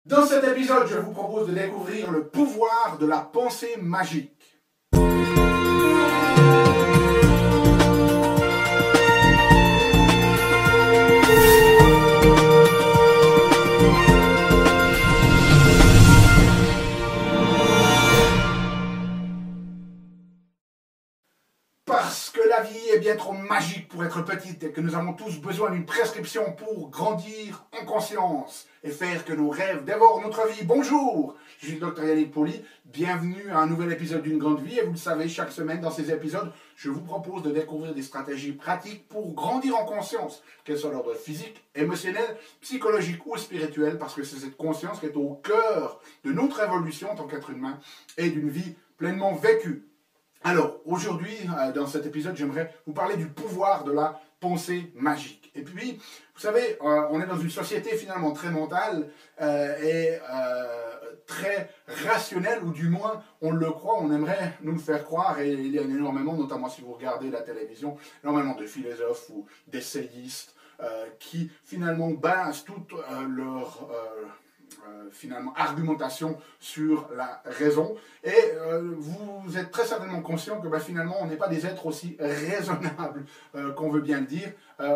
Dans cet épisode, je vous propose de découvrir le pouvoir de la pensée magique. Parce que la vie est bien trop magique pour être petite et que nous avons tous besoin d'une prescription pour grandir en conscience et faire que nos rêves dévorent notre vie. Bonjour, je suis le Dr Yannick Poli, bienvenue à un nouvel épisode d'une grande vie et vous le savez, chaque semaine dans ces épisodes, je vous propose de découvrir des stratégies pratiques pour grandir en conscience, qu'elles soient d'ordre physique, émotionnel, psychologique ou spirituel, parce que c'est cette conscience qui est au cœur de notre évolution en tant qu'être humain et d'une vie pleinement vécue. Alors, aujourd'hui, dans cet épisode, j'aimerais vous parler du pouvoir de la pensée magique. Et puis, vous savez, on est dans une société finalement très mentale et très rationnelle, ou du moins, on le croit, on aimerait nous le faire croire, et il y a énormément, notamment si vous regardez la télévision, énormément de philosophes ou d'essayistes qui finalement basent toute leur finalement argumentation sur la raison, et vous êtes très certainement conscient que finalement on n'est pas des êtres aussi raisonnables qu'on veut bien le dire.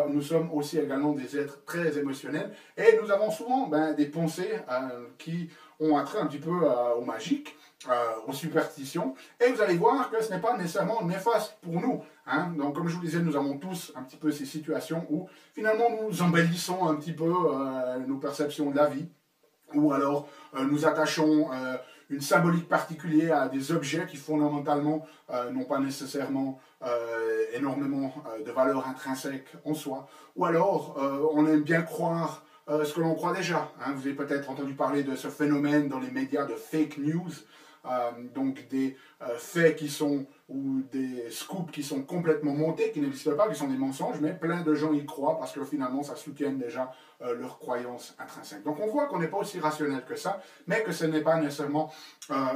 Nous sommes aussi également des êtres très émotionnels et nous avons souvent des pensées qui ont attrait un petit peu au magique, aux superstitions, et vous allez voir que ce n'est pas nécessairement néfaste pour nous. Donc comme je vous disais, nous avons tous un petit peu ces situations où finalement nous embellissons un petit peu nos perceptions de la vie, ou alors nous attachons une symbolique particulière à des objets qui fondamentalement n'ont pas nécessairement énormément de valeur intrinsèque en soi, ou alors on aime bien croire ce que l'on croit déjà. Vous avez peut-être entendu parler de ce phénomène dans les médias de fake news, donc des faits qui sont, ou des scoops qui sont complètement montés, qui n'existent pas, qui sont des mensonges, mais plein de gens y croient parce que finalement ça soutient déjà leurs croyances intrinsèques. Donc on voit qu'on n'est pas aussi rationnel que ça, mais que ce n'est pas nécessairement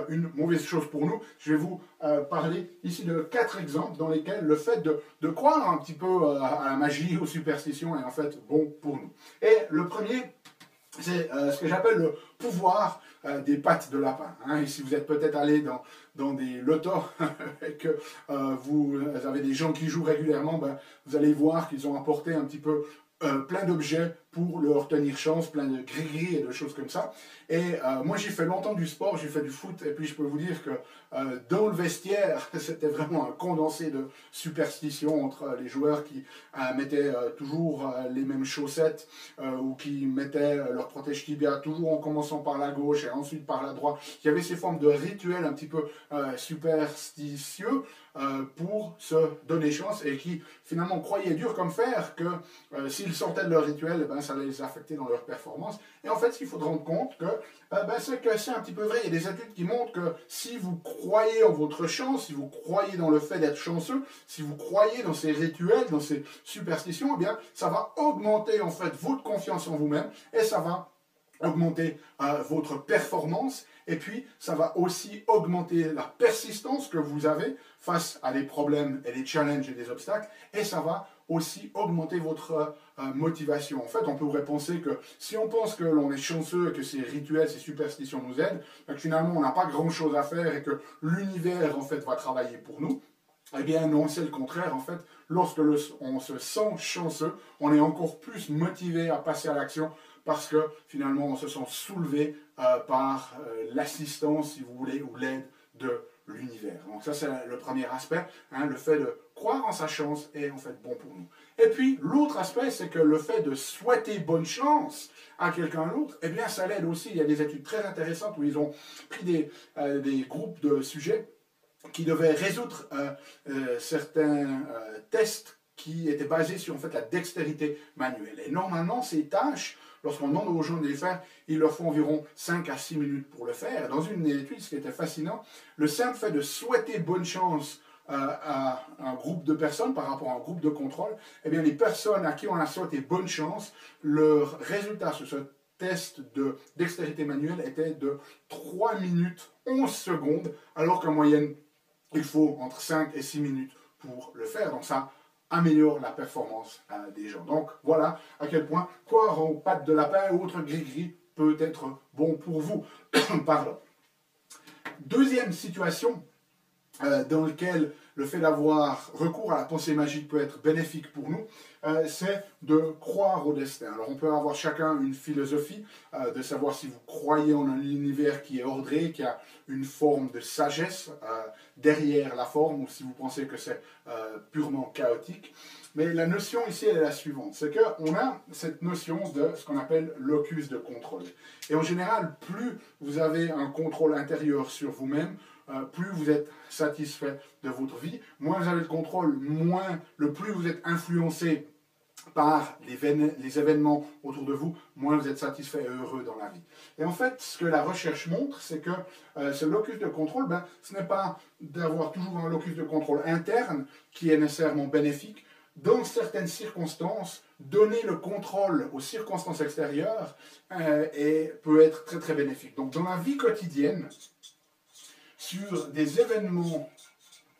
une mauvaise chose pour nous. Je vais vous parler ici de 4 exemples dans lesquels le fait de croire un petit peu à la magie, aux superstitions est en fait bon pour nous. Et le premier, c'est ce que j'appelle le pouvoir des pattes de lapin. Et si vous êtes peut-être allé dans des lotos et que vous avez des gens qui jouent régulièrement, vous allez voir qu'ils ont apporté un petit peu plein d'objets pour leur tenir chance, plein de gris-gris et de choses comme ça. Et moi j'ai fait longtemps du sport, j'ai fait du foot, et puis je peux vous dire que dans le vestiaire, c'était vraiment un condensé de superstitions entre les joueurs qui mettaient toujours les mêmes chaussettes, ou qui mettaient leur protège-tibia toujours en commençant par la gauche et ensuite par la droite. Il y avait ces formes de rituels un petit peu superstitieux pour se donner chance, et qui finalement croyaient dur comme fer que s'ils sortaient de leur rituel, ça allait les affecter dans leur performance. Et en fait, ce qu'il faut rendre compte, c'est que c'est un petit peu vrai. Il y a des études qui montrent que si vous croyez en votre chance, si vous croyez dans le fait d'être chanceux, si vous croyez dans ces rituels, dans ces superstitions, ça va augmenter en fait votre confiance en vous-même, et ça va augmenter votre performance, et puis ça va aussi augmenter la persistance que vous avez face à des problèmes et des challenges et des obstacles, et ça va aussi augmenter votre motivation. En fait, on pourrait penser que si on pense que l'on est chanceux et que ces rituels, ces superstitions nous aident, que finalement on n'a pas grand-chose à faire et que l'univers en fait va travailler pour nous. Eh bien non, c'est le contraire. En fait, lorsque on se sent chanceux, on est encore plus motivé à passer à l'action, parce que finalement on se sent soulevé par l'assistance, si vous voulez, ou l'aide de l'univers. Donc ça, c'est le premier aspect, le fait de croire en sa chance est en fait bon pour nous. Et puis l'autre aspect, c'est que le fait de souhaiter bonne chance à quelqu'un d'autre, eh bien ça l'aide aussi. Il y a des études très intéressantes où ils ont pris des groupes de sujets qui devaient résoudre certains tests qui étaient basés sur en fait la dextérité manuelle. Et normalement, ces tâches, lorsqu'on demande aux gens de les faire, il leur faut environ 5 à 6 minutes pour le faire. Et dans une étude, ce qui était fascinant, le simple fait de souhaiter bonne chance à un groupe de personnes par rapport à un groupe de contrôle, eh bien les personnes à qui on a souhaité bonne chance, leur résultat sur ce test de dextérité manuelle était de 3 minutes 11 secondes, alors qu'en moyenne, il faut entre 5 et 6 minutes pour le faire. Donc ça améliore la performance des gens. Donc voilà à quel point croire aux pattes de lapin ou autres gris-gris peut être bon pour vous. Pardon. Deuxième situation dans laquelle le fait d'avoir recours à la pensée magique peut être bénéfique pour nous, c'est de croire au destin. Alors on peut avoir chacun une philosophie, de savoir si vous croyez en un univers qui est ordré, qui a une forme de sagesse derrière la forme, ou si vous pensez que c'est purement chaotique. Mais la notion ici elle est la suivante, c'est qu'on a cette notion de ce qu'on appelle locus de contrôle. Et en général, plus vous avez un contrôle intérieur sur vous-même, plus vous êtes satisfait de votre vie, moins vous avez de contrôle, le plus vous êtes influencé par les événements autour de vous, moins vous êtes satisfait et heureux dans la vie. Et en fait, ce que la recherche montre, c'est que ce locus de contrôle, ce n'est pas d'avoir toujours un locus de contrôle interne qui est nécessairement bénéfique. Dans certaines circonstances, donner le contrôle aux circonstances extérieures peut être très très bénéfique. Donc dans la vie quotidienne, sur des événements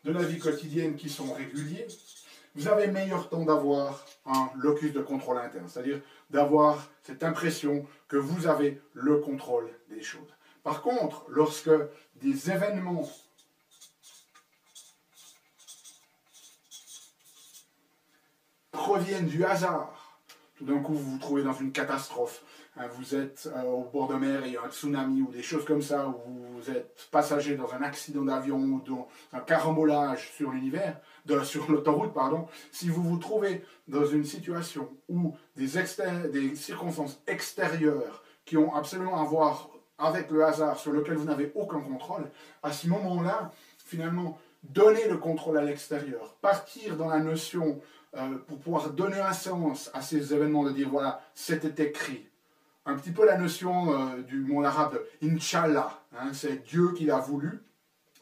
de la vie quotidienne qui sont réguliers, vous avez meilleur temps d'avoir un locus de contrôle interne, c'est-à-dire d'avoir cette impression que vous avez le contrôle des choses. Par contre, lorsque des événements proviennent du hasard, tout d'un coup vous vous trouvez dans une catastrophe, vous êtes au bord de mer et il y a un tsunami ou des choses comme ça, ou vous êtes passager dans un accident d'avion ou dans un carambolage sur sur l'autoroute, pardon. Si vous vous trouvez dans une situation où des circonstances extérieures qui ont absolument à voir avec le hasard sur lequel vous n'avez aucun contrôle, à ce moment-là, finalement, donner le contrôle à l'extérieur, partir dans la notion pour pouvoir donner un sens à ces événements, de dire voilà, c'était écrit. Un petit peu la notion du monde arabe de Inch'Allah, c'est Dieu qui l'a voulu,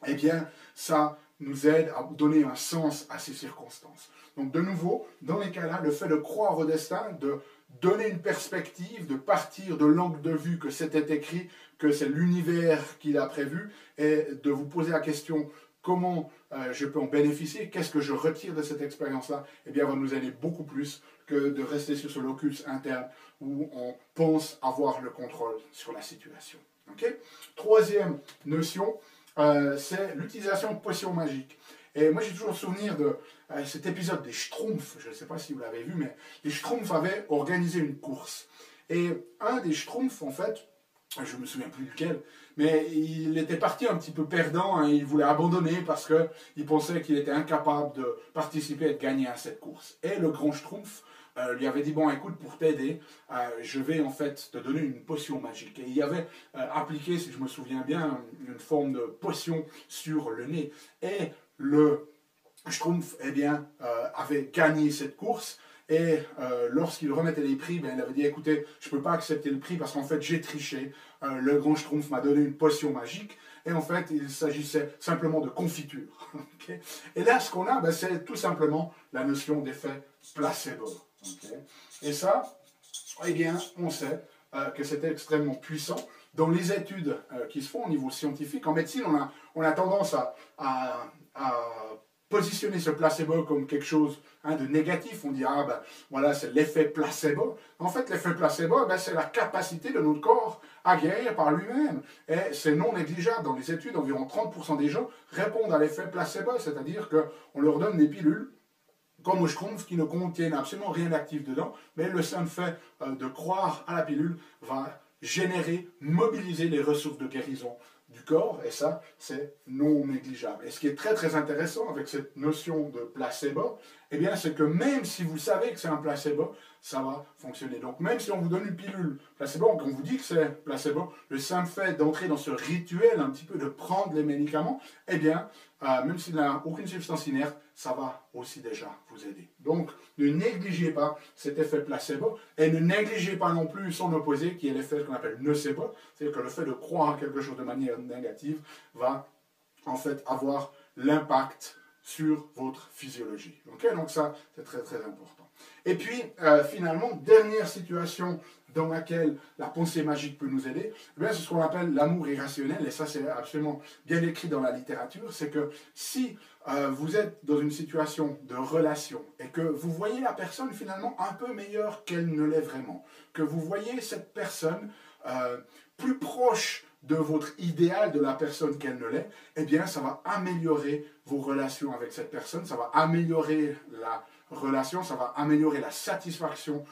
eh bien ça nous aide à donner un sens à ces circonstances. Donc de nouveau, dans les cas-là, le fait de croire au destin, de donner une perspective, de partir de l'angle de vue que c'était écrit, que c'est l'univers qui l'a prévu, et de vous poser la question comment je peux en bénéficier, qu'est-ce que je retire de cette expérience-là, eh bien, va nous aider beaucoup plus que de rester sur ce locus interne où on pense avoir le contrôle sur la situation. Okay? Troisième notion, c'est l'utilisation de potions magiques. Et moi, j'ai toujours le souvenir de cet épisode des Schtroumpfs, je ne sais pas si vous l'avez vu, mais les Schtroumpfs avaient organisé une course. Et un des Schtroumpfs, en fait, je ne me souviens plus lequel, mais il était parti un petit peu perdant, il voulait abandonner parce qu'il pensait qu'il était incapable de participer et de gagner à cette course. Et le grand Schtroumpf lui avait dit, bon écoute, pour t'aider, je vais en fait te donner une potion magique. Et il y avait appliqué, si je me souviens bien, une forme de potion sur le nez. Et le Schtroumpf, eh bien, avait gagné cette course. Et lorsqu'il remettait les prix, il avait dit, écoutez, je ne peux pas accepter le prix parce qu'en fait, j'ai triché. Le grand Schtroumpf m'a donné une potion magique. Et en fait, il s'agissait simplement de confiture. Okay. Et là, ce qu'on a, c'est tout simplement la notion d'effet placebo. Okay. Et ça, eh bien, on sait que c'est extrêmement puissant. Dans les études qui se font au niveau scientifique, en médecine, on a tendance à positionner ce placebo comme quelque chose de négatif. On dit, voilà, c'est l'effet placebo. En fait, l'effet placebo, c'est la capacité de notre corps à guérir par lui-même. Et c'est non négligeable. Dans les études, environ 30% des gens répondent à l'effet placebo, c'est-à-dire qu'on leur donne des pilules comme au Schtroumpf, qui ne contiennent absolument rien d'actif dedans, mais le simple fait de croire à la pilule va générer, mobiliser les ressources de guérison du corps, et ça, c'est non négligeable. Et ce qui est très très intéressant avec cette notion de placebo, eh bien, c'est que même si vous savez que c'est un placebo, ça va fonctionner. Donc même si on vous donne une pilule placebo, qu'on vous dit que c'est placebo, le simple fait d'entrer dans ce rituel un petit peu de prendre les médicaments, eh bien, même s'il n'a aucune substance inerte, ça va aussi déjà vous aider. Donc, ne négligez pas cet effet placebo et ne négligez pas non plus son opposé qui est l'effet qu'on appelle nocebo, c'est-à-dire que le fait de croire à quelque chose de manière négative va en fait avoir l'impact sur votre physiologie. Okay? Donc ça, c'est très très important. Et puis, finalement, dernière situation dans laquelle la pensée magique peut nous aider, c'est ce qu'on appelle l'amour irrationnel, et ça c'est absolument bien écrit dans la littérature, c'est que si vous êtes dans une situation de relation et que vous voyez la personne finalement un peu meilleure qu'elle ne l'est vraiment, que vous voyez cette personne plus proche de votre idéal, de la personne qu'elle ne l'est, eh bien, ça va améliorer vos relations avec cette personne, ça va améliorer la relation, ça va améliorer la satisfaction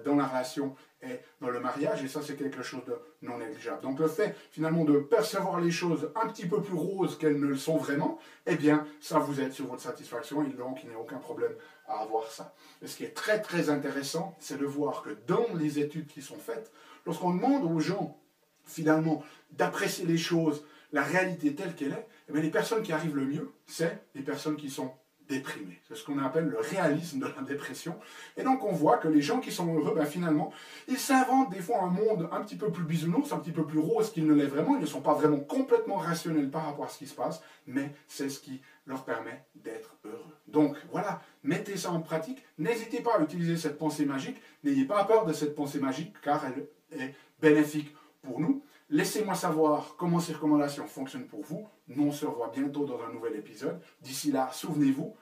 dans la relation et dans le mariage, et ça, c'est quelque chose de non négligeable. Donc, le fait, finalement, de percevoir les choses un petit peu plus roses qu'elles ne le sont vraiment, eh bien, ça vous aide sur votre satisfaction, et donc, il n'y a aucun problème à avoir ça. Et ce qui est très, très intéressant, c'est de voir que dans les études qui sont faites, lorsqu'on demande aux gens, finalement, d'apprécier les choses, la réalité telle qu'elle est, eh bien, les personnes qui arrivent le mieux, c'est les personnes qui sont déprimées. C'est ce qu'on appelle le réalisme de la dépression. Et donc, on voit que les gens qui sont heureux, ben, finalement, ils s'inventent des fois un monde un petit peu plus bisounours, un petit peu plus rose qu'il ne l'est vraiment. Ils ne sont pas vraiment complètement rationnels par rapport à ce qui se passe, mais c'est ce qui leur permet d'être heureux. Donc, voilà, mettez ça en pratique. N'hésitez pas à utiliser cette pensée magique. N'ayez pas peur de cette pensée magique, car elle est bénéfique pour nous. Laissez-moi savoir comment ces recommandations fonctionnent pour vous. Nous, on se revoit bientôt dans un nouvel épisode. D'ici là, souvenez-vous,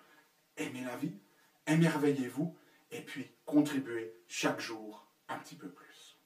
aimez la vie, émerveillez-vous, et puis contribuez chaque jour un petit peu plus.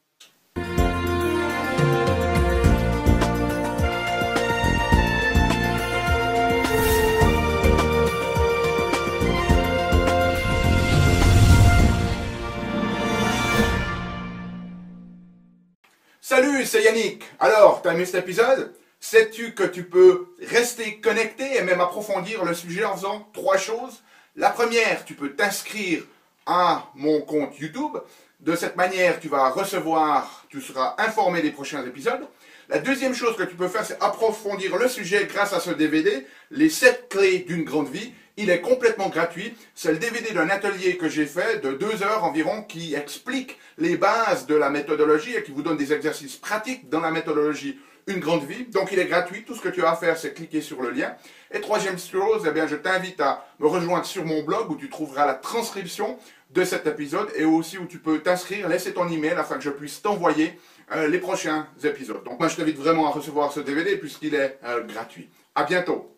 Salut, c'est Yannick. Alors, t'as aimé cet épisode? Sais-tu que tu peux rester connecté et même approfondir le sujet en faisant 3 choses? La première, tu peux t'inscrire à mon compte YouTube. De cette manière, tu seras informé des prochains épisodes. La deuxième chose que tu peux faire, c'est approfondir le sujet grâce à ce DVD, les 7 clés d'une grande vie. Il est complètement gratuit. C'est le DVD d'un atelier que j'ai fait de 2 heures environ qui explique les bases de la méthodologie et qui vous donne des exercices pratiques dans la méthodologie Une grande vie. Donc il est gratuit. Tout ce que tu as à faire, c'est cliquer sur le lien. Et troisième chose, eh bien, je t'invite à me rejoindre sur mon blog où tu trouveras la transcription de cet épisode et aussi où tu peux t'inscrire, laisser ton email afin que je puisse t'envoyer les prochains épisodes. Donc moi, je t'invite vraiment à recevoir ce DVD puisqu'il est gratuit. À bientôt.